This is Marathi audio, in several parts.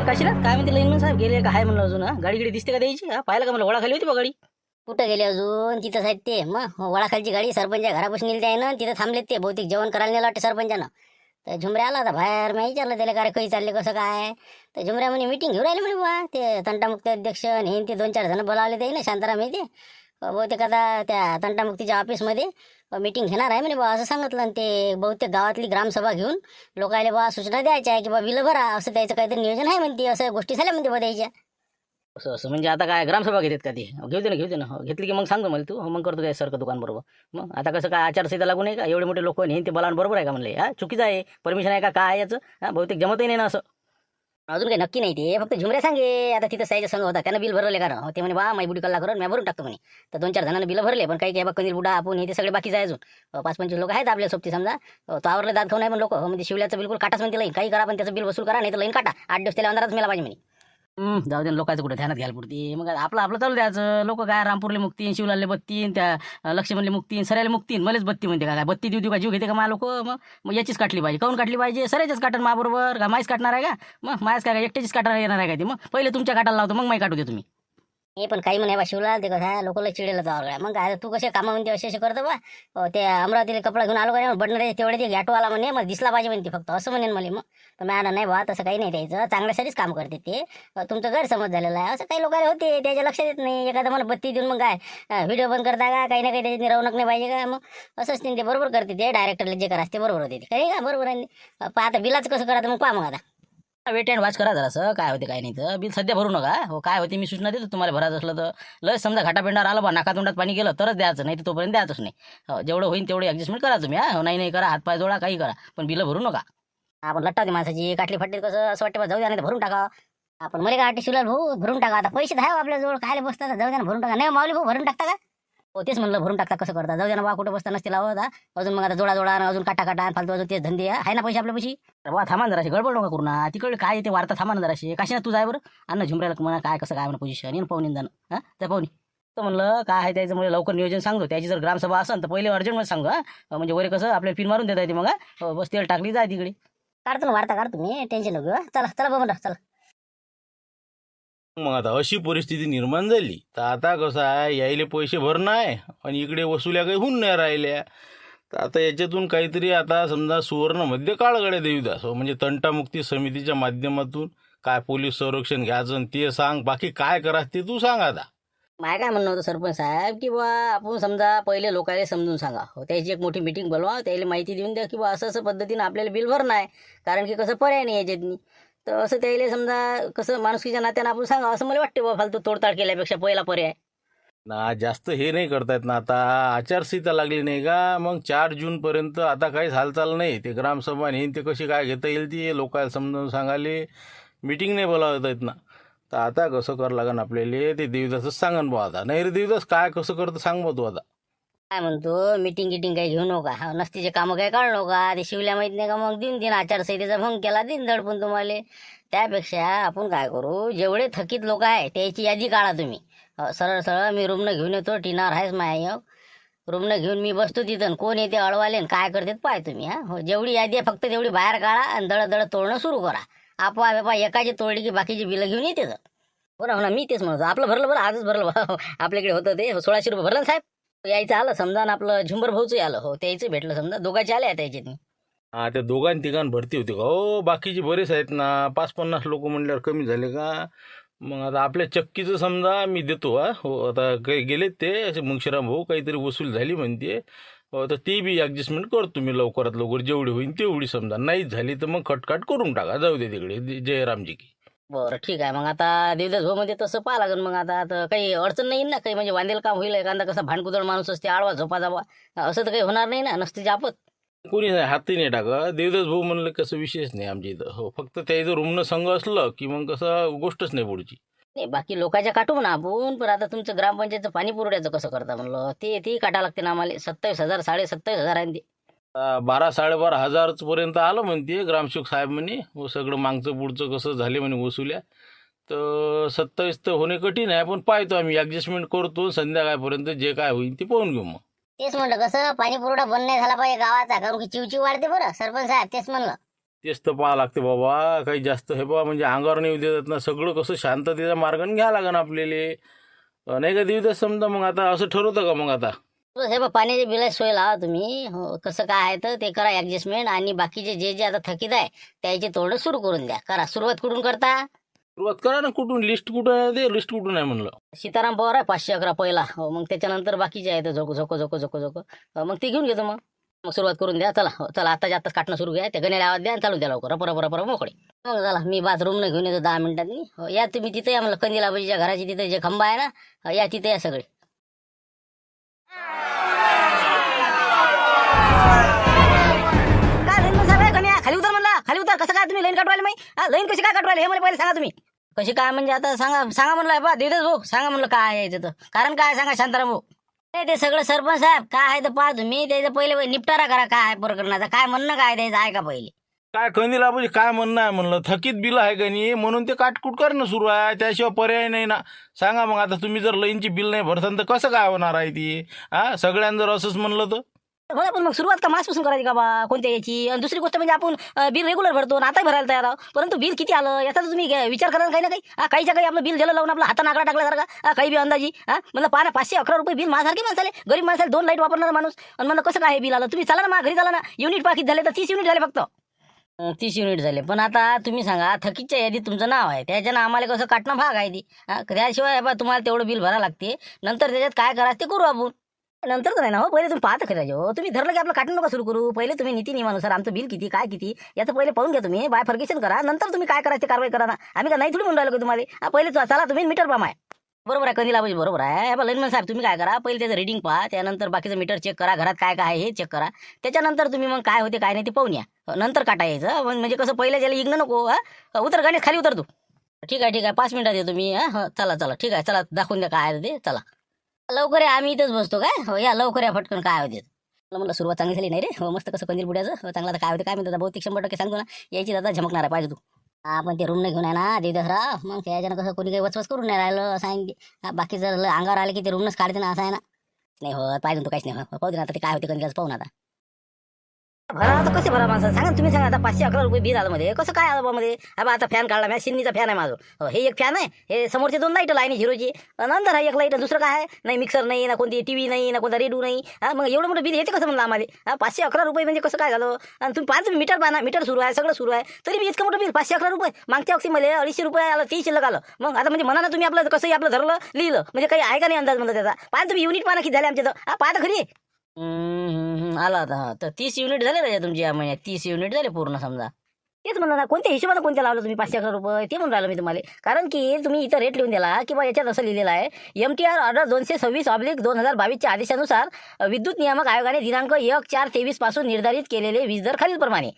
काशीनाथ काय म्हणते लाईनमन साहेब गेले का? हाय म्हणलं अजून. गाडी गिडी दिसते का द्यायची? पाहिलं का? मला ओळा खाली होती बा गाडी. कुठं गेले अजून? तिथंच आहेत ते. मग वळाखालची गाडी सरपंच घरापासून नेली आहे ना, तिथं थांबलेत ते. बहुतेक जेवण करायला नेलं वाटतं सरपंचानं. तर झुमऱ्या आला होता बाहेर. मी विचारलं त्याला काय काही चालले कसं काय. तर झुमऱ्या म्हणे मीटिंग घेऊन राहिले म्हणे बा ते तंटामुक्ती अध्यक्ष हे ते 2-4 जण बोलावले ते ना शांताराम हे ते. बहुतेक आता त्या तंटामुक्तीच्या ऑफिसमध्ये मीटिंग घेणार आहे म्हणे बा असं सांगितलं. आणि ते बहुतेक गावातली ग्रामसभा घेऊन लोकायला बा सूचना द्यायच्या आहे की बा बिलं भरा असं त्याचं काहीतरी नियोजन आहे म्हणते. असं गोष्टी झाल्या म्हणते बा द्यायच्या. असं असं म्हणजे आता काय ग्रामसभा घेतात का? ते घेऊ दे ना, घेऊ दे ना. घेतली की मग सांगतो मला तू. मग करतो सारखं दुकान बरोबर. मग आता कसं काय आचारसंहिता लागू नाही का? एवढे मोठे लोक हे ते बोलावून बरोबर आहे का म्हणले? चुकीचं आहे. परमिशन आहे का काय याचं? बहुतेक जमतही नाही ना असं. अजून काही नक्की नाही ते. फक्त झुमऱ्या सांगे. आता तिथं साईच्या संघ होता त्यानं बिल भरले का? ते म्हणे बा माई बुडी कल्ला करून मी भरून टाकतो म्हणे. तर 2-4 जणांना बिल भरले. पण काही काही बा कनीर बुडा आपण हे ते सगळे बाकी आहे अजून. 5-25 लोक आहेत आपल्या सोबती समजा. तो आवरले दात खाऊन आहे पण लोक म्हणजे शिवल्याचं बिलकुल काटाच म्हणते लाईन. काही करा पण त्याचं बिल वसूल करा, नाही तर लाईन काटा. 8 दिवस त्याला अंधारात मिळाला पाहिजे म्हणे. जाऊ दे लोकांचं कुठे ध्यानात घ्यायला पुरती. मग आपलं आपलं चालू द्यायचं. लोक काय रामपूरले मुक्तीन, शिवलालले बत्तीन, त्या लक्ष्मणले मुक्तीन, सरायला मुक्तीन, मलेच बत्ती म्हणते का? काय बत्ती देऊ का? जीव घेते का मा लोक? मग याचीच काटली पाहिजे. काऊन काटली पाहिजे? सरायचीच काटन मा बरोबर का? माईच काटणार आहे का? मग मायच काय एकट्याचीच काटायला येणार आहे का? ती मग पहिले तुमच्या काटाला लावतो मग माई काटू दे तुम्ही. हे पण काही म्हणे बा शिवला ते कसं लोकला चिडेला जावं. मग काय तू कसे कामं म्हणते असे करतो बा. ते अमरावतीला कपडा घेऊन आलो का बडणारे तेवढे ते घॅटो आला म्हणे. मग दिसला पाहिजे म्हणते फक्त असं म्हणेन मला. मग पण मॅडम नाही बा तसं काही नाही द्यायचं. चांगल्यासाठीच काम करते ते. तुमचं गैरसमज झालेला आहे. असं काही लोकांना होते त्याच्या लक्षात येत नाही. एखादं मला बत्ती देऊन मग काय व्हिडिओ बंद करता का? काही ना काही त्याची रौनक नाही पाहिजे का? मग असंच ते बरोबर करते ते. डायरेक्टरला जे करा ते बरोबर होते काही का बरोबर आहे. आता बिलाचं कसं करायचं मग पहा मग आता. वेट अँड वॉच करा जरासं. काय होते काय नाही तर बिल सध्या भरू नका. हो काय होते मी सूचना देतो तुम्हाला भरायचं असलं तर. लय समजा घाटापेंडावर आलं बा नाकातोंडात पाणी गेलं तरच द्यायचं, नाही तर तोपर्यंत द्यायचंच नाही. जेवढं होईल तेवढे ॲडजस्टमेंट करा तुम्ही. नाही नाही करा, हातपाय जोडा, काही करा, पण बिलं भरू नका. आपण लट्टा होती माणसाची काटली फाटली कसं असं वाटतं बा जाऊ द्या नाही तर भरून टाका. आपण मरे का शिवला भाऊ भरून टाका. आता पैसे आहे आपल्या जवळ काय बसतात जाऊ द्या ना भरून टाका. नाही माऊली भाऊ भरून टाकता का? हो तेच म्हणलं भरून टाकता कसं करता जाऊ द्या ना बा कुठं बसता नसते लावत. अजून मग आता जोडा जोडा अजून काटा काटा फालतू अजून तेच धंदे आहे ना पैसे आपल्या पैसे. बा थांबा जराशी गडबड नका करू ना. तिकडे काय येते वार्ता थांबा ना जराशी. काशी ना तू जाय बरं. अन्न झुमऱ्याला म्हणा काय कसं काय म्हणा पोझिशन येऊन पाहून जाणं. त्या पाहुणी तर म्हणलं काय आहे त्याच्यामुळे लवकर नियोजन सांगतो. त्याची जर ग्रामसभा असेल तर पहिले अर्जंटमध्ये सांगू. म्हणजे वरे कसं आपल्याला पिन मारून देता येते. मग बस तेल टाकली जाय तिकडे. काढतो ना वार्ता काढतो मी. टेन्शन नको. चला चला बाबा चला. मग आता अशी परिस्थिती निर्माण झाली तर आता कसं आहे यायले पैसे भरणं आहे आणि इकडे वसुल्या काही होऊन नाही राहिल्या. तर आता याच्यातून काहीतरी आता समजा सुवर्ण मध्य काळगड्या देवीदास म्हणजे तंटामुक्ती समितीच्या माध्यमातून काय पोलीस संरक्षण घ्यायचं आणि ते सांग. बाकी काय करा ते तू सांग आता. माय काय म्हणणं होतं सरपंच साहेब की बा आपण समजा पहिले लोकांना समजून सांगा. त्याची एक मोठी मीटिंग बोलवा. त्याला माहिती देऊन द्या की बा असं असं पद्धतीनं आपल्याला बिल भरणं आहे. कारण की कसं पर्याय नाही याच्यातनी. तर असं त्याला समजा कसं माणुसकीच्या नात्यानं आपण सांगा असं मला वाटते बा. फालतू तोडताड केल्यापेक्षा पहिला पर्याय ना जास्त हे नाही करतायत ना. आता आचारसंहिता लागली नाही का? मग 4 जूनपर्यंत आता काहीच हालचाल नाही. ते ग्रामसभा हे ते कशी काय घेता येईल ती लोकांना समजावून सांगाले मीटिंग नाही बोलावता येत ना. तर आता कसं करावं लागेल आपल्याला ते देवीदासच सांगन बा आता. नाही रे देवीदास काय कसं करतं सांग बा तू आता. काय म्हणतो मीटिंग गिटिंग काही घेऊ नका. नसतीचे कामं काही काढू नका. ते शिवल्या माहित नाही का मग दिन आचारसंहितेचा भंग केला दिन दडपून तुम्हाला. त्यापेक्षा आपण काय करू जेवढे थकीत लोक आहे त्याची यादी काढा तुम्ही. सरळ सरळ मी रुग्ण घेऊन येतो. टिनावर आहेच माय रुग्ण घेऊन मी बसतो तिथं. कोण येते अडवाले काय करतात पाय तुम्ही. हो जेवढी यादी आहे फक्त तेवढी बाहेर काढा आणि दळ दळ तोडणं सुरू करा. आपोआप एकाची तोडली की बाकीची बिलं घेऊन येते. बरं हो ना मी तेच म्हणतो. आपलं भरलं बरं आजच भरलं बा. आपल्याकडे होतं ते 1600 रुपये भरलं ना साहेब. यायचं आलं समजा ना आपलं झुंबर भाऊचं आलं. हो त्याचं भेटलं समजा. दोघांचे आले आता याच्यात. हा त्या दोघांनी तिघांना भरती होती का? हो बाकीचे बरेच आहेत ना. 5-50 लोक म्हणल्यावर कमी झाले का? मग आता आपल्या चक्कीचं समजा मी देतो. हो आता काही गेलेत ते असे मुंशीराम भाऊ काहीतरी वसूल झाली म्हणते. तर ती बी ॲडजस्टमेंट करतो मी लवकरात लवकर जेवढी होईल तेवढी. समजा नाही झाली तर मग खटखाट करून टाका. जाऊ दे तिकडे जयरामजी की. बरं ठीक आहे. मग आता देवदास भाऊ मध्ये तसं पाहा लागेल. मग आता काही अडचण नाही ना. काही म्हणजे वांदेल काम होईल. एखादा कसा भांडकुदळ माणूस असते आडवा झोपा जावा असं तर काही होणार नाही ना. नसते जापत कोणी नाही हातही नाही टाका. देवदास भाऊ म्हणलं कसं विशेष नाही आमच्या इथं. हो फक्त त्या इथं रुग्ण संघ असलं की मग कसं गोष्टच नाही पुढची. नाही. बाकी लोकांच्या काटू म्हणा आपण. पण आता तुमचं ग्रामपंचायतचं पाणी पुरवठ्याचं कसं करता म्हणलं ते काटा लागते ना आम्हाला. 27,000 27,500 आहे ते. 12-12.5 हजारपर्यंत आलं म्हणते ग्रामसेवक साहेब म्हणे. व सगळं मागचं पुढचं कसं झाले म्हणे वसुल्या. तर 27 तर होणे कठीण आहे. पण पाहतो आम्ही ॲडजस्टमेंट करतो. संध्याकाळपर्यंत जे काय होईल ते पाहून घेऊ. मग तेच म्हणलं कसं पाणी पुरवठा बंद नाही झाला पाहिजे गावाचा. कारण की चिवचिव वाढते बरं सरपंच साहेब. तेच म्हणलं तेच तर पाहा लागते बाबा. काही जास्त हे बाबा म्हणजे अंगावर नाही देतात ना. सगळं कसं शांततेच्या मार्गाने घ्या लागन आपल्याला. नाही का देऊ समजा. मग आता असं ठरवतं का मग आता? बस हे बा पाण्याची बिलाची सोय लावा तुम्ही. हो, कसं काय आहे तर ते करा ऍडजस्टमेंट. आणि बाकीचे जे जे आता थकीत आहे त्याचे तोडं सुरू करून द्या. करा. सुरुवात कुठून करता? सुरुवात करा ना. कुठून लिस्ट कुठून आहे? ते लिस्ट कुठून आहे म्हणलं. सीताराम पवार आहे 511 पहिला. हो, मग त्याच्यानंतर बाकीचे आहेत झोको झोको झोको झोको झोको. मग ते घेऊन घेतो. मग सुरुवात करून द्या. चला हो, चला आताच्या आताच काटणं सुरू घ्या. त्या गण्याला आवाज द्या आणि चालू द्या लवकर. रपर रपर रपर मोकळे. मग चला मी बाथरूम न घेऊन येतो 10 मिनिटांनी. हो, या तुम्ही तिथे या. म्हणलं कंदिलाबाजीच्या घराची तिथे जे खंबा आहे ना, या तिथे या सगळे. काय लाईन साहेब गण्या खाली उतर म्हणला. खाली उतर. कसं काय तुम्ही लाईन काटवायला माहिती? लाईन कशी काय काटवायला हे मला पहिले सांगा तुम्ही. कशी काय म्हणजे आता सांगा सांगा म्हणलं बा देतच भाऊ. सांगा म्हणलं काय आहे तिथं. कारण काय सांगा शांताराम भाऊ. नाही ते सगळं सरपंच साहेब काय आहे तर पहा तुम्ही. त्याचं पहिले निपटारा करा. काय आहे प्रकरणाचा. काय म्हणणं काय द्यायचं आहे का पहिले. काय कंदीला म्हणजे काय म्हणणं आहे म्हणलं. थकीत बिल आहे का नाही म्हणून ते काटकूट करणं सुरू आहे. त्याशिवाय पर्याय नाही ना. सांगा मग आता तुम्ही जर लाईनची बिल नाही भरसान तर कसं काय होणार आहे ती? सगळ्यांना जर असंच म्हणलं तर हो ना, पण मग सुरुवात का मासपासून करायची का बा कोणत्या याची? आणि दुसरी गोष्ट म्हणजे आपण बिल रेग्युलर भरतो आता भरायला तयार आहोत. परंतु बिल किती आलं याचा तर तुम्ही विचार करा काही ना काही. काहीच्या काही आपलं बिल दिलं लावून आपलं हातानं आकडा टाकल्यासारखा काही बी अंदाजी. म्हणलं पहा ना 511 रुपये बिल माझ्यासारखे माणसाले गरीब माणसाला 2 लाईट वापरणारा माणूस. आणि म्हणलं कसं काय बिल आलं. तुम्ही चला ना माझ्या घरी चला ना. युनिट पाकिट झाले तर 30 युनिट झाले फक्त. 30 युनिट झाले. पण आता तुम्ही सांगा थकीतच्या यादीत तुमचं नाव आहे. त्याच्यानं आम्हाला कसं काटणं भाग आहे ती. त्याशिवाय बा तुम्हाला तेवढं बिल भरावं लागते. नंतर त्याच्यात काय करायचं ते करू आपण. नंतर तर नाही ना हो. पहिले तुम्ही पाहता खरं हो. तुम्ही धरलं की आपलं काटणं नका सुरू करू. पहिले तुम्ही नीती नियमानुसार आमचं बिल किती काय किती याचं पहिले पाहून घ्या तुम्ही. बायफर्गेशन करा. नंतर तुम्ही काय करायची कारवाई करा ना. आम्ही का नाही थोडी म्हणून राहिलो की तुम्हाला. पहिले चला तुम्ही मीटर पामा. बरोबर आहे कंदिलाबाजी बरोबर आहे. लाईनमॅन साहेब तुम्ही काय करा पहिले त्याचं रिडिंग पहा. त्यानंतर बाकीचं मीटर चेक करा. घरात काय काय आहे हे चेक करा. त्याच्यानंतर तुम्ही मग काय होते काय नाही ते पाहून या. नंतर काटा यायचं. म्हणजे कसं पहिल्या ज्याला इग्न नको. उतर गाडी खाली उतर तू. ठीक आहे 5 मिनिटात येतो मी. चला चला ठीक आहे. चला दाखवून द्या काय आहे ते. चला लवकर या. आम्ही इथंच बसतो काय. हो या लवकर या फटकन. काय होते म्हणलं सुरुवात चांगली झाली नाही रे. हो मस्त कसं कंदील बुड्याचं चांगला काय होते काय म्हणतात. बहुतेक 100% सांगतो ना. यायची दादा झमकणार आहे पाहिजे तू. आपण ते रूम न घेऊन आहे ना देवदसरा. मग त्याच्यानं कसं कोणी काही वचवच करून नाही राहिलं असं आहे. बाकी जर अंगावर आले की ते रूमनच काढते ना असं आहे ना. नाही हो पाहिजे तू काहीच नाही. पाहू दे ना आता ते काय होते कंदीलाचं पाहून आता. भरा आता कसे भरा माणसं सांगा तुम्ही. सांगा आता 511 रुपये बिल आलं मध्ये कसं काय आलं मध्ये. आता फॅन काढला मी. शिन्नीचा फॅन आहे माझं. हे एक फॅन आहे. हे समोरचे 2 लाईट लाईन झिरोची. नंतर एक लाईट. दुसरं काय आहे नाही. मिक्सर नाही ना कोणती टीव्ही नाही ना कोणता रेडिओ नाही. मग एवढं मोठं बिल येते कसं म्हणलं आम्हाला. 511 रुपये म्हणजे कसं काय झालं. आणि तुम्ही पाहा तुम्ही मीटर पाहा. मीटर सुरू आहे सगळं सुरू आहे. तरी बी इतकं मोठं बिल 511 रुपये. मागच्या वर्षी मला 250 रुपये आलं. 30 शिल्लक आलं. मग आता म्हणजे म्हणा ना तुम्ही आपलं कसंही आपलं धरलं लिहिलं म्हणजे काही आहे का नाही अंदाज म्हणलं त्याचा. पाहा तुम्ही युनिट पाहा किती झाले आमच्या तर. पाहा खरी. आला आता. तर 30 युनिट झाले राजा तुमची या महिन्यात. 30 युनिट झाले पूर्ण समजा. तेच म्हणलं ना कोणत्या हिशोबाने कोणत्या लावलं तुम्ही 511 रुपये ते म्हणून राहिलं मी तुम्हाला. कारण की तुम्ही इथं रेट लिहून दिला किंवा याच्यात असं लिहिलेलं आहे MTR ऑर्डर 226/2022 आदेशानुसार विद्युत नियामक आयोगाने दिनांक 1/4/23 पासून निर्धारित केलेले वीज दर खालीलप्रमाणे.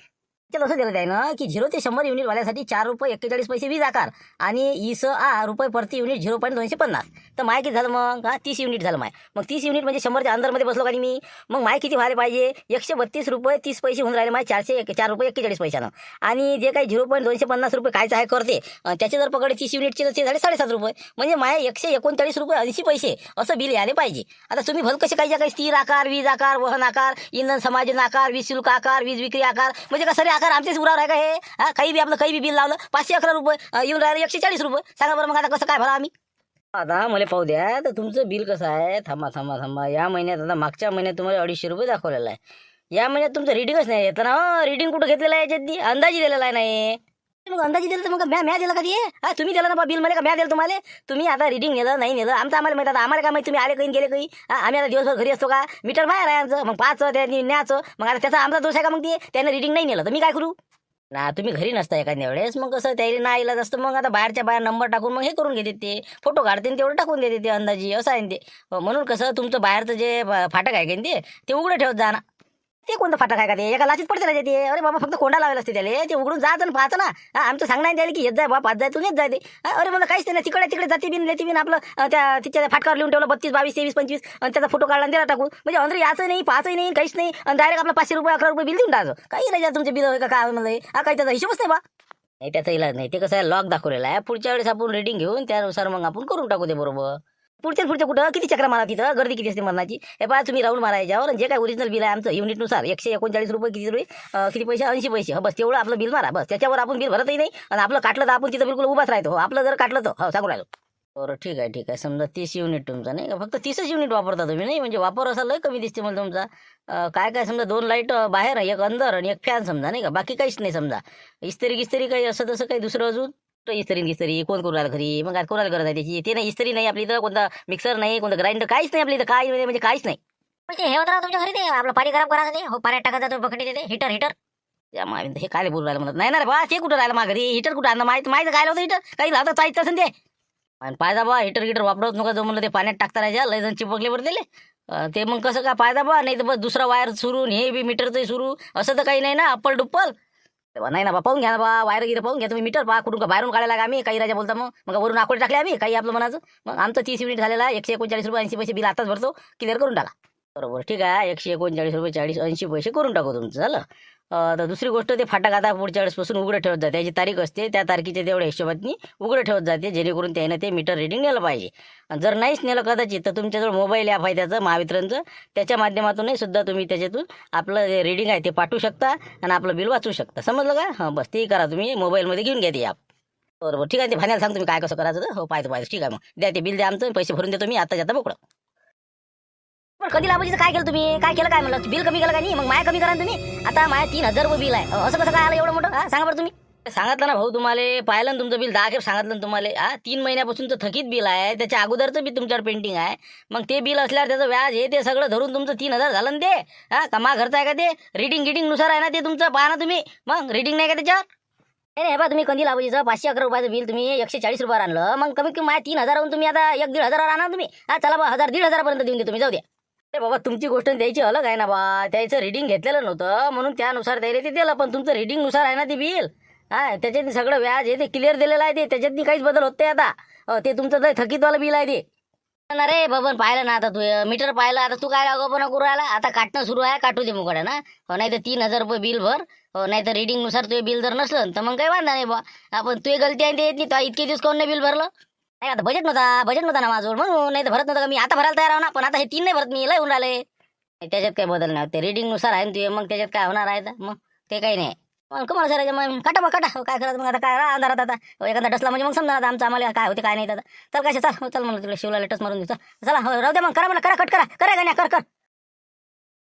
त्यात असं दिलं आहे ना की 0 ते 100 युनिट वाल्यासाठी 4 रुपये 41 पैसे वीज आकार आणि ISA रुपये प्रति युनिट 0.250. तर माय किती झालं मग. 30 युनिट झालं माय. मग 30 युनिट म्हणजे 100च्या अंदरमध्ये बसलो का मी. मग माय किती व्हायला पाहिजे 132 रुपये 30 पैसे होऊन राहिले माय 4 रुपये 41 पैशानं. आणि जे काही 0.250 रुपये कायचं आहे करते त्याचे जर पकडे 30 युनिटचे तर ते झाले 7.5 रुपये. म्हणजे माय 139 रुपये 80 पैसे असं बिल यायला पाहिजे. आता तुम्ही भल कसे काही काही स्थिर आकार वीज आकार वहन आकार इंधन समायोजन आकार वीज शुल्क आकार वीज विक्री आकार म्हणजे का सरे आकार आमचेच उरावर आहे का हे. काही बी आपलं काही बी बिल लावलं 511 रुपये येऊन राहिलं 140 रुपये. सांगा बरं मग आता कसं काय भरा आम्ही. आता मला पाहू द्या तर तुमचं बिल कसं आहे. थांबा या महिन्यात आता मागच्या महिन्यात तुम्हाला 250 रुपये दाखवलेला आहे. या महिन्यात तुमचं रिडिंगच नाही येतं ना. रिडिंग कुठं घेतलेलं आहे याच्यात अंदाजी दिलेला आहे नाही. मग अंदाजी दिलं तर मग म्या दिला का ते. तुम्ही दिला ना बिल मला का म्या दिलं तुम्हाला. तुम्ही आता रिडिंग नेलं नाही नेलं आमचं आम्हाला माहिती. आता आम्हाला काय माहिती तुम्ही आले काही गेले काही. आम्ही आता दिवसभर घरी असतो का. मीटर बाहेर आहे आमचं. मग पाहायचं त्यांनी न्यायचं. मग आता त्याचा आमचा दोष आहे का मग ते त्याने रिडिंग नाही नेलं तर मी काय करू ना. तुम्ही घरी नसता एखाद्या वेळेस मग कसं त्याला ना इलाज असतं. मग आता बाहेरच्या बाहेर नंबर टाकून मग हे करून घेते ते फोटो काढते तेवढं टाकून देते ते अंदाजी असं आहे ते. म्हणून कसं तुमचं बाहेरचं जे फाटक आहे का ते उघडं ठेवत जा ना. ते कोणतं फाटक आहे का ते एका लाचीत पडते ना ते. अरे बाबा फक्त कोंडा लावायला असते त्याला. ते उघडून जायचं आणि पाहायचं ना. आमचं सांगणार द्यायला की येत जाय बाबा पाच जाय तू येत जाय ते. अरे मला काहीच नाही तिकडे जाते बिन लेती बिन आपलं त्या तिच्या फाटकावर लिहून ठेवलं 32 22 23 25 आणि त्याचा फोटो काढला आणि त्याला टाकून म्हणजे अंदर याचं नाही पाहायचंही नाही काहीच नाही. आणि डायरेक्ट आपला 500 रुपये 11 रुपये बिल देऊन टाकायचं. काही नाही तुमचे बिल होय का काय म्हणलं काही त्याचा हिशोबच नाही बा. नाही त्याचा इलाज नाही. ते कसं आहे लॉक दाखवलेला आहे. पुढच्या वेळेस आपण रिडिंग घेऊन त्यानुसार मग आपण करून टाकू ते बरोबर. पुढच्या कुठं किती चक्र मारा तिथं गर्दी किती असते मरणाची. हे पहा तुम्ही राऊंड मारा याच्यावर आणि जे काय ओरिजिनल बिल आहे आमचं युनिटनुसार 139 रुपये किती पैसे 80 पैसे. हो बस तेवढं आपलं बिल मारा. बस त्याच्यावर आपण बिल भरतही नाही आणि आपलं काटलं तर आपण तिथं बिलकुल उभाच राहतो. हो आपलं जर काटलं तर हो सांगू राहिलो. बरं ठीक आहे समजा 30 युनिट तुमचा नाही का, फक्त 30च युनिट वापरता तुम्ही नाही, म्हणजे वापर असा लय कमी दिसते मला तुमचा. काय समजा 2 लाईट बाहेर एक अंदर आणि एक फॅन समजा नाही का, बाकी काहीच नाही समजा. इस्त्री काही असं तसं काही दुसरं अजून इस्त्री कोण करून राहिलं घरी, मग आज कोणाला गरज आहे त्याची. ते नाही इस्त्री नाही आपली इथं, कोणता मिक्सर नाही, कोणतं ग्राइंडर काहीच नाही आपली इथं. काय म्हणजे काहीच नाही. म्हणजे हे होतं तुमच्या घरी ते आपलं पाणी गरम करायचं ते हो पाण्यात टाकायचं तो बकेट ते हिटर हे काय बोलू राहिलं म्हणत नाही ना रे बा. ते कुठं राहिलं माझ्या घरी हिटर कुठं आणलं माहिती काय होतं हिटर काही लावता चायचं असेल ते. आणि पायदा बा हिटर वापरत नका जो म्हणलं ते पाण्यात टाकता राहायच्या लय जण चिपकले बरं दिले. ते मग कसं काय पायदा बा, नाही तर बस दुसरा वायर सुरू हे बी मीटरचं सुरू असं तर काही नाही ना अप्पल डुप्पल. नाही ना बा पाहून घ्या ना बा, वायर गिरे पाहून घ्या तुम्ही. मीटर पहा कुठून का बाहेरून काढायला का आम्ही काही राजा बोलता मग वरून आकडे टाकले आम्ही काही आपलं मनाचं. मग आमचं 30 युनिट झालेला 139 रुपये 80 पैसे बिल आताच भरतो, क्लिअर करून टाका. बरोबर ठीक आहे 139 रुपये 80 पैसे करून टाकू तुमचं झालं. तर दुसरी गोष्ट ते फाटक आता पुढच्या वेळेसपासून उघडं ठेवत जाते. त्याची तारीख असते त्या तारखेच्या तेवढ्या हिशोबातनी उघडं ठेवत जाते, जेणेकरून त्यानं ते मीटर रिडिंग नेलं पाहिजे. जर नाहीच नेलं कदाचित तर तुमच्याजवळ मोबाईल ॲप आहे त्याचं महावितरणचं, त्याच्या माध्यमातूनही सुद्धा तुम्ही त्याच्यातून आपलं जे रिडिंग आहे ते पाठवू शकता आणि आपलं बिल वाचू शकता. समजलं का. हां बस ते करा तुम्ही मोबाईलमध्ये घेऊन घ्या ते ॲप. बरोबर ठीक आहे ते भाण्याला सांग तुम्ही काय कसं करायचं तर. हो पाहतो ठीक आहे मग द्या ते बिल द्या आमचं, पैसे भरून देतो मी आता जाता मोकळं. पण कधी लाभायचं काय केलं तुम्ही, काय केलं काय म्हणलं बिल कमी केलं का नाही, मग माया कमी करा ना तुम्ही. आता माया 3000 रुपये बिल आहे. असं कसं काय आलं एवढं मोठं सांगा बरं तुम्ही. सांगितलं ना भाऊ तुम्हाला, पाहिलं ना तुमचं बिल 10 खेप सांगितलं ना तुम्हाला. 3 महिन्यापासूनचं थकीत बिल आहे, त्याच्या अगोदरचं बी तुमच्यावर पेंटिंग आहे. मग ते बिल असल्यावर त्याचं व्याज हे ते सगळं धरून तुमचं 3000 झालं ना ते. कमा घरचं आहे का ते, रिडिंग नुसार आहे ना ते तुमचं. पहा ना तुम्ही मग रिडिंग नाही का त्याच्यावर. नाही हे बा तुम्ही कंदी लाभायचं 511 रुपयाचं बिल तुम्ही 140 रुपयावर आणलं, मग कमीत कमी माझ्या 3000 तुम्ही आता 1-1.5 आणा तुम्ही. चला बा 1000-1.5 पर्यंत देऊन दे तुम्ही, जाऊ द्या. अरे बाबा तुमची गोष्ट द्यायची अलग आहे ना बा, त्याचं रिडिंग घेतलेलं नव्हतं म्हणून त्यानुसार द्यायला ते दिलं, पण तुमचं रिडिंग नुसार आहे ना ते बिल. त्याच्यात सगळं व्याज हे ते क्लिअर दिलेलं आहे ते, त्याच्यात काहीच बदल होत नाही आता. ते तुमचं लय थकीतवालं बिल आहे ते. अरे बबन पाहिलं ना आता तू मीटर पाहिलं, आता तू काय अगोपणा करू राहिला. आता काटणं सुरू आहे, काटू दे मुकडे ना. नाही तर 3000 रुपये बिल भर. नाही तर रिडिंग नुसार तुझे बिल जर नसलं तर मग काही वांधा नाही बा. आपण तुझी गलती आहे ते येत नाही, इतके दिवस कोण नाही बिल भरलं. नाही आता बजेट नव्हता ना माझं म्हणून, नाही तर भरत नव्हतं का मी. आता भरायला तयार आहे ना, पण आता हे 3 नाही भरत मी, लय होऊन राहिले. त्याच्यात काही बदल नाही, ते रिडिंग नुसार आहे ते. मग त्याच्यात काय होणार आहे मग ते काही नाही. मग कमाल सर मग काटा काय करायचं मग आता काय अंधारात आता एखादा डसला म्हणजे मग समजा आता आमचं आम्हाला काय होते काय नाही आता. चल काय चल म्हणलं तुला शिवला लेटस मारून देऊ चला. हो राहू द्या मग, करा मला कट करा गाण्या कर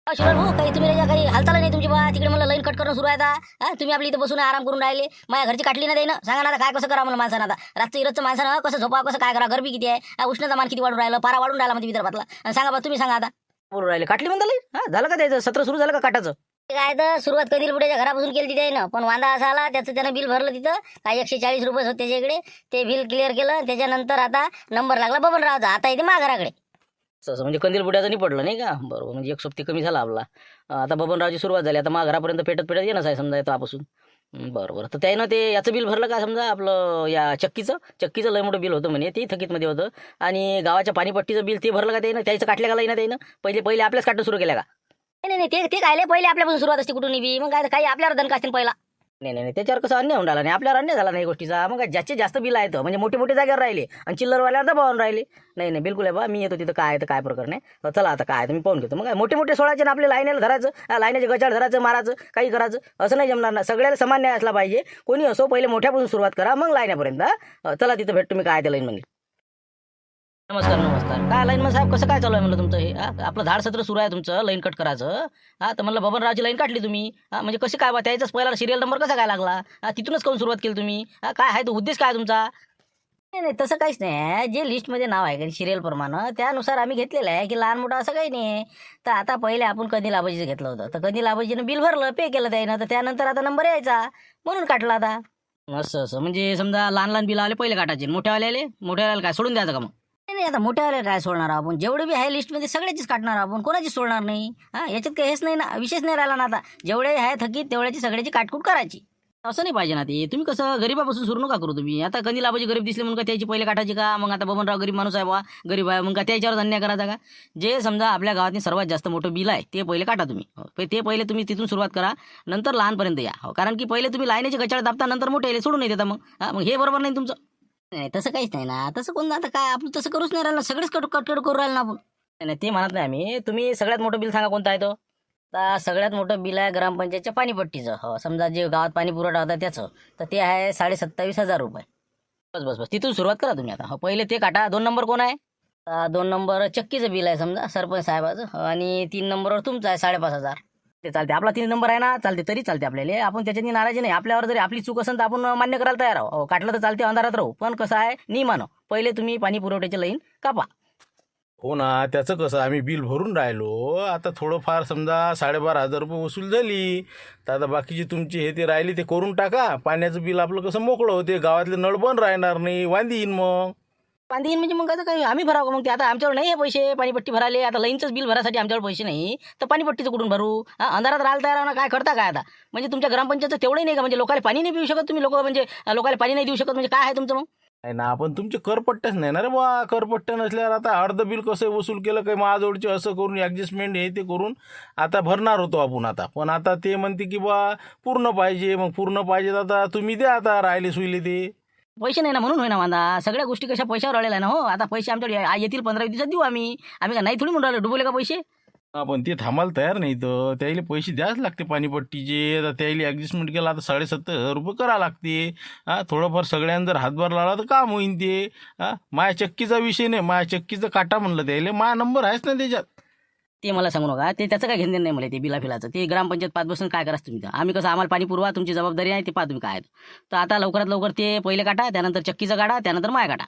शिवला भाऊ. काही तुम्ही काही हालचाल नाही तुमची बा तिकडे. मला लाईन कट करणं सुरू आहे आता. तुम्ही आपली इथं बसून आराम करून राहिले, माझ्या घरची काटली ना देईन. सांगा ना आता काय कसं करा मला माणसानं आता. रात्री इरचं माणसानं कसं झोपा कसं काय करा. गरबी किती आहे, उष्णता मान किती वाढून राहिलं, पारा वाढून राहिला म्हणजे विदर्भातला. आणि सांगा बा तुम्ही सांगा आता. बोलून राहिले काटली म्हणता झालं का त्याचं सत्र सुरू झालं का काटाचं. काय तर सुरुवात कधी पुढेच्या घरापासून केली तिथे ना, पण वांदा असा आला त्याचं त्यानं बिल भरलं तिथं काय 140 रुपये होते त्याच्याकडे. ते बिल क्लिअर केलं, त्याच्यानंतर आता नंबर लागला बबनरावचा. आता इथे मा घराकडे तसं म्हणजे कंदील बुड्याचं नाही पडलं नाही का. बरोबर म्हणजे एक सोबती कमी झाला आपला. आता बबनरावची सुरुवात झाली, आता माझ्या घरापर्यंत पेटत येणंच आहे समजा येतो आपासून. बरोबर तर त्यानं ते याचं बिल भरलं का समजा आपलं या चक्कीचं लय मोठं बिल होतं म्हणे, ते थकीतमध्ये होतं. आणि गावाच्या पाणीपट्टीचं बिल ते भरलं का त्यानं, त्याचं काटलं का ना त्यानं. पहिले आपल्याच काटणं सुरू केलं का. नाही ते काय पहिले आपल्यापासून सुरुवात असते कुठून बी. मग काय काही आपल्यावर दणका असतील पहिला. नाही त्याच्यावर कसं अन्याय होऊन राहिला नाही, आपल्यावर अन्याय झाला नाही गोष्टीचा. मग ज्याचे जास्त बिल आहेत म्हणजे मोठे जागेवर राहिले आणि चिल्लरवाल्यावर दबावून राहिले. नाही बिलकुल आहे बा, मी येतो तिथं काय तर काय प्रकरण आहे. चला आता काय तुम्ही पाहून घेतो. मग काय मोठे सोळाचे ना आपले लाईनीला धरायचं, लाईनीचे गचाळ धरायचं, मारायचं काही करायचं असं नाही जमणार ना. सगळ्याला समान न्याय असला पाहिजे. कोणी असो पहिले मोठ्यापासून सुरुवात करा मग लाईण्यापर्यंत. चला तिथं भेट तुम्ही काय त्या लाईन मध्ये. नमस्कार काय लाईनमन साहेब कसं काय चालू आहे म्हणलं तुमचं हे. आपलं धाड सत्र सुरू आहे तुमचं लाईन कट करायचं. तर म्हणलं बबनरावची लाईन काटली तुम्ही. म्हणजे कशी काय बा त्याचाच पहिला सिरियल नंबर कसा काय लागला. तिथूनच करून सुरुवात केली तुम्ही. काय आहे तो उद्देश काय तुमचा. नाही तसं काहीच नाही. जे लिस्टमध्ये नाव आहे का सिरियल प्रमाणे त्यानुसार आम्ही घेतलेलं आहे की लहान मोठं असं काही नाही. तर आता पहिले आपण कधी लाभाजीचं घेतलं होतं, तर कधी लाभाजीनं बिल भरलं पे केलं त्यानं, तर त्यानंतर आता नंबर यायचा म्हणून काटला आता. असं म्हणजे समजा लहान बिल आले पहिले काटायचे, मोठ्यावाल्याला काय सोडून द्यायचं का मग. नाही आता मोठ्यावाले काय सोडणार आपण, जेवढे बी आहे लिस्टमध्ये सगळ्याचीच काटणार आपण, कोणाची सोडणार नाही. याच्यात काही हेच नाही ना, विशेष नाही राहिला ना. आता जेवढे आहे थकीत तेवढ्याची सगळ्याची काटकूट करायची. असं नाही पाहिजे ना ते. तुम्ही कसं गरीबापासून सुरू नका करू तुम्ही. आता कंदी लाभाची गरीब दिसले म्हणून का त्याची पहिले काटायची का. मग आता बबनराव गरीब माणूस आहे बा, गरीब आहे मग का त्याच्यावर अन्याय करायचा का. जे समजा आपल्या गावातनी सर्वात जास्त मोठं बिल आहे ते पहिले काटा तुम्ही. ते पहिले तुम्ही तिथून सुरुवात करा, नंतर लहानपर्यंत या. कारण की पहिले तुम्ही लाईनीचे गचाळ दाबता, नंतर मोठे सोडून नाही देता. मग हे बरोबर नाही तुमचं. नाही तसं काहीच नाही ना. तसं कोण आता काय आपण तसं करूच नाही राहिलं. सगळेच कट करू राहिलो ना आपण. नाही नाही, ते म्हणत नाही आम्ही. तुम्ही सगळ्यात मोठं बिल सांगा कोणतं आहे तो. आता सगळ्यात मोठं बिल आहे ग्रामपंचायतच्या पाणीपट्टीचं. हो समजा जे गावात पाणी पुरवठा होता त्याचं, तर ते आहे 27,500 रुपये. बस बस बस, तिथून सुरुवात करा तुम्ही आता. पहिले ते काटा. 2 नंबर कोण आहे. 2 नंबर चक्कीचं बिल आहे समजा सरपंच साहेबाचं, आणि 3 नंबरवर तुमचं आहे 5,500. ते चालते. आपला 3 नंबर आहे ना, चालते तरी चालते आपल्याला. आपण त्याच्यानी नाराजी नाही. आपल्यावर जरी आपली चूक असेल तर आपण मान्य करायला तयार आहोत. काटलं तर चालते, अंधारात राहू. पण कसं आहे नियमानं पहिले तुम्ही पाणी पुरवठ्याची लाईन कापा. हो ना, त्याचं कसं आम्ही बिल भरून राहिलो. आता थोडंफार समजा 12,500 रुपये वसूल झाली, तर आता बाकीची तुमची हे ते राहिली ते करून टाका. पाण्याचं बिल आपलं कसं मोकळं होते, गावातले नळ बंद राहणार नाही, वांदी येईन मग. पाणी येईन म्हणजे मग आता काय आम्ही भरावं का मग. ते आता आमच्यावर नाही आहे पैसे पाणीपट्टी भरायला. आता लाईनचंच बिल भरायसाठी आमच्यावर पैसे नाही, तर पाणीपट्टीचं कुठून भरू. अंधारात राहायला तयार ना, काय करता काय आता. म्हणजे तुमच्या ग्रामपंचायतचं तेवढंही नाही का. म्हणजे लोकांना पाणी नाही पिऊ शकत तुम्ही. लोक म्हणजे लोकांना पाणी नाही देऊ शकत म्हणजे काय आहे तुमचं मग. नाही ना, आपण तुमचे करपट्ट्याच नाही ना रे बा. करपट्ट्या नसल्यावर आता अर्ध बिल कसं वसूल केलं काही माझ्याजवळचे असं करून ॲडजस्टमेंट हे ते करून आता भरणार होतो आपण आता. पण आता ते म्हणते की बा पूर्ण पाहिजे. मग पूर्ण पाहिजे तर आता तुम्ही द्या आता राहिले सुईले ते. पैसे नाही ना म्हणून होय ना वांदा. सगळ्या गोष्टी कशा पैशावर आलेल्या आहे ना. हो आता पैसे आमच्याकडे येतील 15 दिवसात देऊ आम्ही. आम्ही का नाही थोडी म्हणून राहिलो डुबवले का पैसे. पण ते थांबायला तयार नाही, तर त्याला पैसे द्याच लागते पाणीपट्टीचे. आता त्याला ॲडजस्टमेंट केला आता 7,500 रुपये करा लागते. थोडंफार सगळ्यांना जर हातभार लावला तर काम होईन ते. माया चक्कीचा विषय नाही, माया चक्कीचं काटा म्हणलं त्याला. माया नंबर आहेच ना त्याच्यात. ते मला सांगू नका. ते त्याचं काय घेणं नाही मला. ते बिला फिलाचं ते ग्रामपंचायत पाच बसून काय करायचं तुम्ही. आम्ही कसं आम्हाला पाणी पुरवा, तुमची जबाबदारी आहे, ते पाहा तुम्ही काय आहे. तर आता लवकरात लवकर ते पहिले काटा, त्यानंतर चक्कीचा काढा, त्यानंतर माया काटा.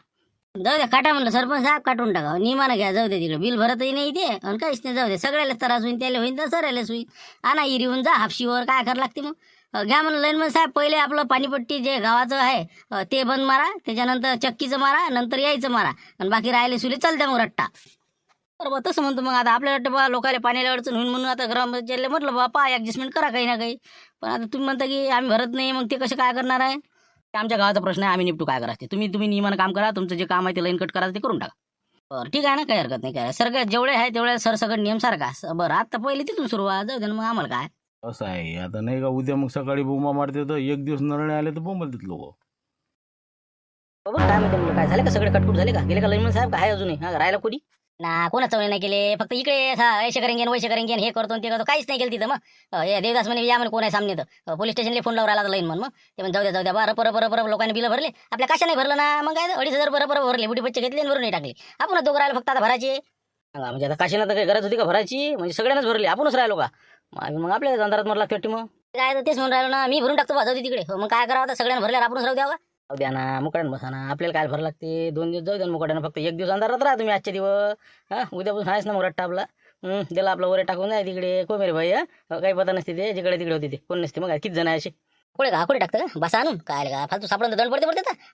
जाऊ द्या काटा म्हणलं सरपंच साहेब, काटून टाका नियमानं घ्या. जाऊ दे तिकडे बिल भरतही नाही ते आणि काहीच नाही. जाऊ दे सगळ्यालाच त्रास होईल. त्याला होईन तर सरायलाच होईल. आणा इरीहून जा हापशीवर काय करावं लागते मग. घ्या म्हणलं लाईनमन साहेब पहिले आपलं पाणीपट्टी जे गावाचं आहे ते बंद मारा, त्याच्यानंतर चक्कीचं मारा, नंतर यायचं मारा, आणि बाकी राहिले सुले चालत्या मग रट्टा. बरोबर तसं म्हणतो. मग आता आपल्याला वाटतं बा लोकांना पाण्याला अडचण होईल म्हणून आता ग्रामपंचायतला म्हटलं बापा ॲडजस्टमेंट करा काही ना काही. पण आता तुम्ही म्हणता की आम्ही भरत नाही, मग ते कसं काय करणार आहे. ते आमच्या गावाचा प्रश्न आहे. आम्ही निपटू काय करायचं. तुम्ही नियमानं काम करा. तुमचं जे काम आहे ते लाईन कट करायचं ते करून टाका. बरं ठीक आहे ना, काही हरकत नाही. काय सगळ्यात जेवढे आहे तेवढे सरसकट नियम सारखा. बरं आता पहिले तिथून सुरुवात. जाऊ दे ना मग आम्हाला काय. असं आहे आता नाही का. उद्या मग सकाळी बोंबा मारते तर एक दिवस नरळे आले तर बोंबलतात लोक. बरोबर काय म्हणते मुलं, काय झाले का सगळे कटकुट झाले का. गेले का लाईनमन साहेब. काय अजूनही राहायला कोणी. ना कोणाच नाही केले. फक्त इकडे ऐसे करेंगे वैसे करेंगे हे करतो ते करतो, काहीच नाही केलं तिथं. मग हे देवदास म्हणे या म्हणे कोण आहे सामने, तर पोलीस स्टेशनला फोन लावून राहिला लाईन मग ते म्हणजे जाऊ द्या बरं परत लोकांनी बिलं भरले. आपल्या कशा नाही भरलं ना. मग काय 2,500 बरं भरले. बुटी बच्चे घेतले आणि भरून नाही टाकले. आपण दोघं राहिलो फक्त आता भरायचे. म्हणजे आता काशीला तर काही गरज होती का भरायची. म्हणजे सगळ्यांनाच भरली, आपणच राहिलो का. मग आपल्या अंधारात मरला लागते मग. काय तर तेच म्हणून राहिलो ना मी, भरून टाकतो बा जाऊ दे तिकडे. मग काय करावं आता सगळ्यांना भरल्यावर आपणच राहू द्यावा. जाऊ द्या ना, मुकड्यानं बसा ना. आपल्याला काय भरावं लागते. 2 दिवस जाऊ द्या ना मुकड्यानं. फक्त 1 दिवस अंधारात राहा तुम्ही आजचे दिवस. उद्यापासून आहेच ना मग रट्टा आपला. दिला आपला वरे टाकून जाय तिकडे. को मेरे भाई काही पता नसते ते. जिकडे तिकडे होते ते कोण नसते. मग किती जण आहे असे. कोळे टाकतं का बसा आणून काय का फालतू सापडून दंड पडते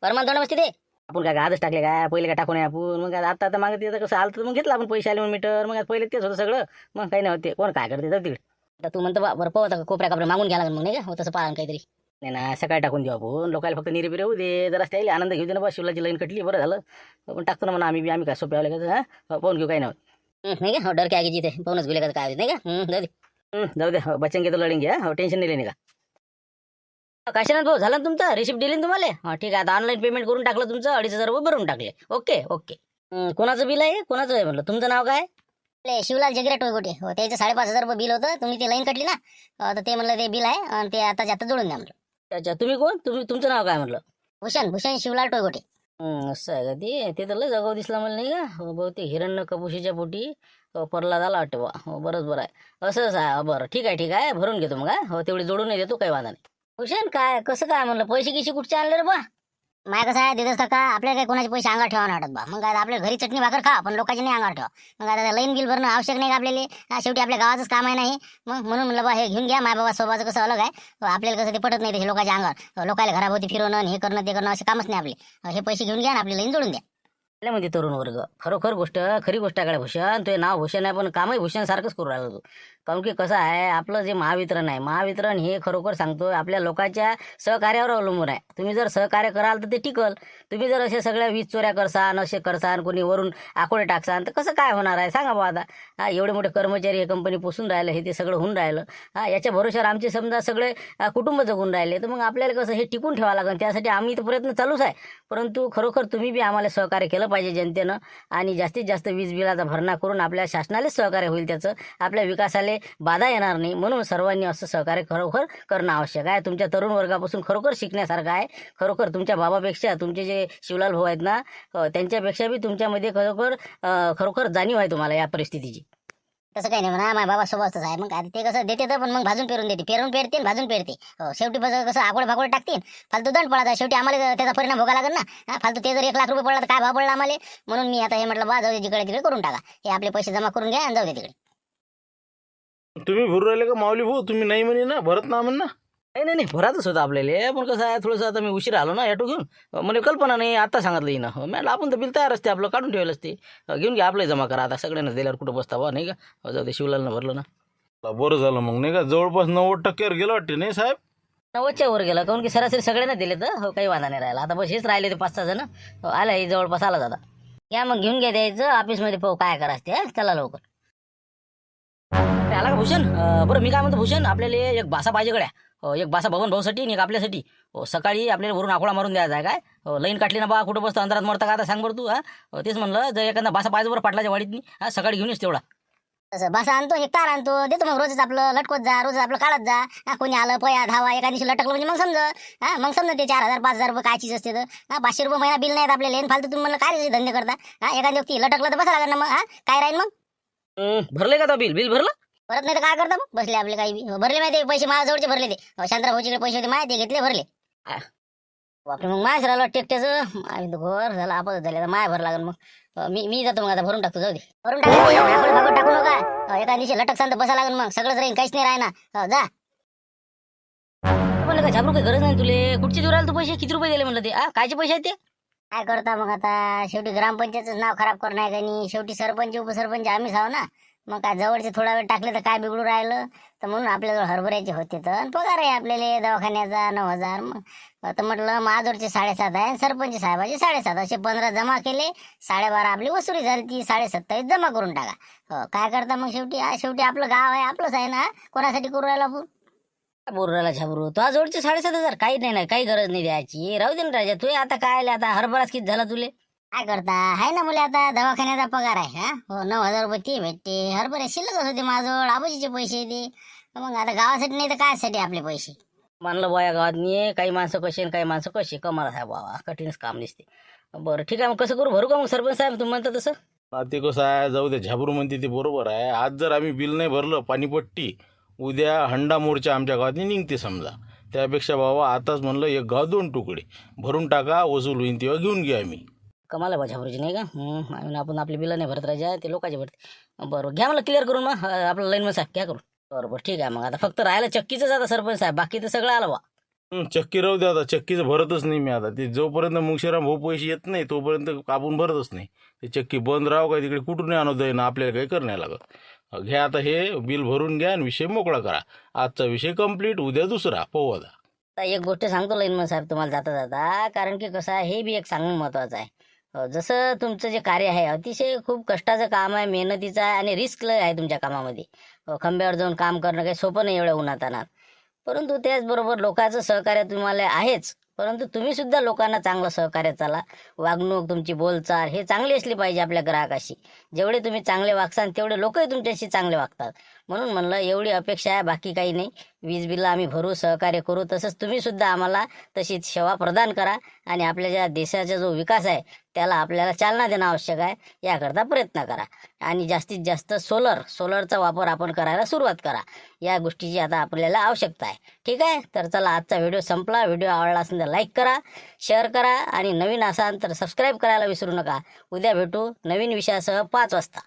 वरमान दंड बसते ते. आपण काय आजच टाकले काय. पहिले काय टाकू नये आपण. मग आता मागते तर कसं आलं तर मग घेतलं आपण पैसे आले मीटर. मग पहिले तेच होतं सगळं. मग काही नाही होते. कोण काय करते तर तिकडे. आता तू म्हणतो बरं पोहता कोपऱ्या कापऱ्या मागून घ्या लागेल मग नाही का. तसं पाहा काहीतरी. नाही ना, सकाळी टाकून देऊ आपण. लोकांना फक्त निरेबिरे होऊ दे. जरा त्याला आनंद घेऊ दे ना. बस शिवलाची लाईन कटली बरं झालं. पण टाकतो ना म्हणा आम्ही काय सोपे आले का. पाहून घेऊ काही नाही. नाही का डर काय जिथे पाहूनच गेले का काय नाही का. जाऊ दे जाऊ दे. बच्चन तर लढेंगे. टेन्शन नाही लेणे का. काशीनाथ भाऊ झालं ना तुमचं. रिसिप्ट दिली ना तुम्हाला. ठीक आहे आता ऑनलाईन पेमेंट करून टाकलं तुमचं. 2,500 रुपये भरून टाकले. ओके. कोणाचं बिल आहे. कोणाचं आहे म्हटलं. तुमचं नाव काय. शिवलाल जगिरा टोयगोटे. हो त्याचं 5,500 रुपये बिल होतं. तुम्ही ते लाईन कटली ना, तर ते म्हणलं ते बिल आहे आणि ते आता जोडून द्या म्हटलं. अच्छा तुम्ही कोण. तुमचं नाव काय म्हटलं. भूषण शिवलाल टोयगोटे. असं आहे का. ते तर लय जगाव दिसला मला नाही का. बहुतेक हिरण्य कपुशीच्या पोटी परला झाला वाटतं बा. बरं आहे. असंच आहे. बरं ठीक आहे भरून घेतो मग. हो तेवढी जोडून देतो काही वादा नाही. भूषण काय कसं काय म्हणलं पैसे गिशी कुठचे आणले रे बा. माय कसं आहे देतच का आपल्याला काही कोणाचे पैसे अंगावर ठेवा वाटत बा. मग काय आपल्या घरी चटणी भाकर खा पण लोकांचे नाही अंगावर ठेवा. मग आता लाईन बिल भरणं आवश्यक नाही का आपल्याला. शेवटी आपल्या गावाचंच काम आहे नाही. मग म्हणून म्हणलं बा हे घेऊन घ्या. माय बाबा स्वभावाचं कसं अलग आहे. आपल्याला कसं ते पटत नाही ते लोकांच्या अंगावर. लोकांना घराभोवती फिरवणं हे करणं ते करणं असे कामच नाही आपले. हे पैसे घेऊन घ्या आणि आपली लाईन जोडून द्या. आले म्हणते तरुण वर्ग. खरोखर गोष्ट खरी गोष्ट आहे भूषण. तुझे नाव भूषण आहे पण कामही भूषण सारखंच करू राहिला तू. काऊन की कसं आहे आपलं जे महावितरण आहे, महावितरण हे खरोखर सांगतो आपल्या लोकांच्या सहकार्यावर अवलंबून आहे. तुम्ही जर सहकार्य कराल तर ते टिकल. तुम्ही जर असे सगळ्या वीज चोऱ्या करसान, असे करसान, कोणी वरून आकोडे टाकसान तर कसं काय होणार आहे सांगा बा आता. एवढे मोठे कर्मचारी हे कंपनी पोसून राहिलं, हे ते सगळं होऊन राहिलं. याच्या भरोश्यावर आमचे समजा सगळे कुटुंब जगून राहिले तर मग आपल्याला कसं हे टिकून ठेवावं लागेल. त्यासाठी आम्ही तर प्रयत्न चालूच आहे. परंतु खरोखर तुम्ही बी आम्हाला सहकार्य केलं पाहिजे जनतेनं. आणि जास्तीत जास्त वीज बिलाचा भरणा करून आपल्या शासनालाच सहकार्य होईल, त्याचं आपल्या विकासाला बाधा येणार नाही. म्हणून सर्वांनी असं सहकार्य खरोखर करणं आवश्यक आहे. तुमच्या तरुण वर्गापासून खरोखर शिकण्यासारखं आहे. खरोखर तुमच्या बाबापेक्षा तुमचे जे शिवलाल भाऊ आहेत ना, त्यांच्यापेक्षा बी तुमच्यामध्ये खरोखर जाणीव आहे तुम्हाला या परिस्थितीची. तसं काही नाही म्हणा, माझ्या बाबा सोबतच आहे. मग ते कसं देते तर पण मग भाजून पेरून देते, पेरून पेरते आणि भाजून पेरते. शेवटी कसं आकोडे भाकोडे टाकतील, फालतू दंड पडा. शेवटी आम्हाला त्याचा परिणाम भोगा लागेल ना. फालतू ते जर 1,00,000 रुपये पडला तर काय भाव पडला आम्हाला. म्हणून मी आता हे म्हटलं बा जाऊ दे, जिकडे तिकडे करून टाका. हे आपले पैसे जमा करून घ्या आणि जाऊ दे तिकडे. तुम्ही भरू राहिले का माऊली भाऊ? तुम्ही नाही म्हणे ना, भरत ना म्हण ना. नाही भरातच होतं आपल्याला. पण कसं आहे थोडंसं आता मी उशीर आलो ना ऑटो घेऊन. मला कल्पना नाही, आता सांगितलं येईन. मॅडम आपण तर बिल तयार असते आपलं, काढून ठेवलं असते. घेऊन घ्या आपलं जमा करा. आता सगळ्यांना दिल्यावर कुठं बसतावा नाही का. जाऊ दे, शिवलालनं भरलं ना. बरं झालं मग नाही का. जवळपास 90% गेलं वाटते नाही साहेब. 90च्या वर गेला. काऊन की सरासरी सगळ्यांना दिले तर काही वादा नाही राहिला. आता बस हेच राहिले ते 5-6 जण. आला हे जवळपास आला आता. या मग घेऊन घ्या द्यायचं ऑफिसमध्ये पाहू काय करायचं ते. चला लवकर. आला का भूषण? बरं मी काय म्हणतो भूषण, आपल्याला एक बासा पाहिजे गड्या. एक बासा बबन भाऊसाठी आणि एक आपल्यासाठी. सकाळी आपल्याला वरून आकोळा मारून द्यायचा आहे काय. लाईन काढली ना बा, कुठं बसतो अंधारात मरता का आता सांग बरं तू. तेच म्हणलं जर एखादा बासा पाहिजे बरं पाटलाच्या वाडीतनी. सकाळी घेऊन येस तेवढा. तसं बासा आणतो, एक तार आणतो, देतो मग रोजच आपलं लटकवत जा, रोज आपलं काढत जा. कोणी आलं पया धावा एका दिवशी लटकलं म्हणजे मग समजा ते 4,000 5,000 रुपये काय चीज असते तर. 500 रुपये महिना बिल नाहीत आपल्याला. फालतू तुम्ही म्हणलं काय रे धंदे करता. एखाद्या व्यक्ती लटकलं तर बसा लागेल ना मग. काय राहील मग. भरले का तो बिल भरलं? परत नाही तर काय करता मग. बसले आपले काही बी भरले माहिती पैसे माझ्या जवळचे भरले ते. शांतराव भाऊचे पैसे होते माहिती घेतले भरले. बापरे मग माय राहिलं टेकट्याचं घर झालं आपत झाले. माय भर लागेल मग. मी जातो मग आता भरून टाकतो. जाऊ दे भरून टाका. टाकू नका. एका दिवशी लटक सांगतो बसा लागेल मग. सगळंच राहील, काहीच नाही राहणार. जा म्हणलं का झापरू काही गरज नाही तुले. कुठचे देऊ राहिले तू पैसे? किती रुपये दिले म्हणलं ते? कायचे पैसे आहेत ते? काय करता मग आता. शेवटी ग्रामपंचायतचं नाव खराब करणं आहे का नाही. शेवटी सरपंच उपसरपंच आम्हीच आहो ना. मग काय जवळचे थोडा वेळ टाकले तर काय बिघडू राहिलं. तर म्हणून आपल्याजवळ हरभऱ्याचे होते तर पगार आहे आपल्याला दवाखान्याचा 9,000. मग तर म्हटलं माझ्याजवळचे 7,500 आहे आणि सरपंच साहेबाचे 7,500 असे 15 जमा केले. 12.5 आपली वसुली झाली, ती 27.5 जमा करून टाका. काय करता मग. शेवटी आपलं गाव आहे, आपलंच आहे ना. कोणासाठी करू राहिला आपण. बोलू राहिला झाबरू तुझ्या जवळचे 7,500? काही नाही, काही गरज नाही द्यायची. राहू दे ना राजा. तू आता काय आले आता हरभराच किती झाला तुले. काय करता आहे ना मुले. आता दवाखान्याचा पगार आहे. 9,000 रुपये ते भेटते. हरभरे शिल्लकच होते माझ्याजवळ. आबाजीचे पैसे ते. मग आता गावासाठी नाही तर कायसाठी आपले पैसे. मानलं बा या गावात मी काही माणसं कशी आणि काही माणसं कशी. कमाल आहे बाबा, कठीणच काम दिसते. बरं ठीक आहे मग कसं करू, भरू का मग सरपंच साहेब तुम्ही म्हणता तसं. ते कसं आहे, जाऊ दे झाबरू म्हणते ते बरोबर आहे. आज जर आम्ही बिल नाही भरलं पाणीपट्टी, उद्या हंडा मोर्चा आमच्या गावात निघते समजा. त्यापेक्षा बाबा आताच म्हणलं एक गाव 2 तुकडे भरून टाका, वसूल होईन तेव्हा घेऊन घ्या आम्ही. कमाल आहे बा झाबरूची नाही का. आपण आपली बिलं नाही भरत राजा, ते लोकांचे भरते. बरोबर घ्या मला क्लिअर करून मग आपलं लाईन साहेब घ्या करून. बरोबर ठीक आहे मग. आता फक्त राहायला चक्कीच आता सरपंच साहेब, बाकी तर सगळं आलं बा. चक्की राहू दे आता. चक्कीचं भरतच नाही मी आता. ते जोपर्यंत मुंगशीराम भाऊ पैसे येत नाही तोपर्यंत आपण भरतच नाही. ते चक्की बंद राहावं काय तिकडे कुठून आणत आहे ना, आपल्याला काही करण्याला लागत. घ्या आता हे बिल भरून घ्या आणि विषय मोकळा करा. आजचा विषय कंप्लीट, उद्या दुसरा पाहू आता. आता एक गोष्ट सांगतो लाईनमन साहेब तुम्हाला जाता जाता, कारण की कसं आहे हे बी एक सांगणं महत्वाचं आहे. जसं तुमचं जे कार्य आहे अतिशय खूप कष्टाचं काम आहे, मेहनतीचं आहे आणि रिस्क आहे तुमच्या कामामध्ये. खंब्यावर जाऊन काम करणं काही सोपं नाही एवढ्या उन्हातानात. परंतु त्याचबरोबर लोकांचं सहकार्य तुम्हाला आहेच. परंतु तुम्ही सुद्धा लोकांना चांगलं सहकार्य चाला. वागणूक तुमची बोलचाल हे चांगली असली पाहिजे आपल्या ग्राहकाशी. जेवढे तुम्ही चांगले वागसाल तेवढे लोकही तुमच्याशी चांगले वागतात. म्हणून म्हणलं एवढी अपेक्षा आहे, बाकी काही नाही. वीज बिल आम्ही भरू, सहकार्य करू. तसंच तुम्ही सुद्धा आम्हाला तशीच सेवा प्रदान करा आणि आपल्या ज्या देशाचा जो विकास आहे त्याला आपल्याला चालना देणं आवश्यक आहे. याकरता प्रयत्न करा आणि जास्तीत जास्त सोलरचा वापर आपण करायला सुरुवात करा. या गोष्टीची आता आपल्याला आवश्यकता आहे. ठीक आहे, तर चला आजचा व्हिडिओ संपला. व्हिडिओ आवडला असेल तर लाईक करा, शेअर करा आणि नवीन असाल तर सबस्क्राईब करायला विसरू नका. उद्या भेटू नवीन विषयासह 5 वाजता.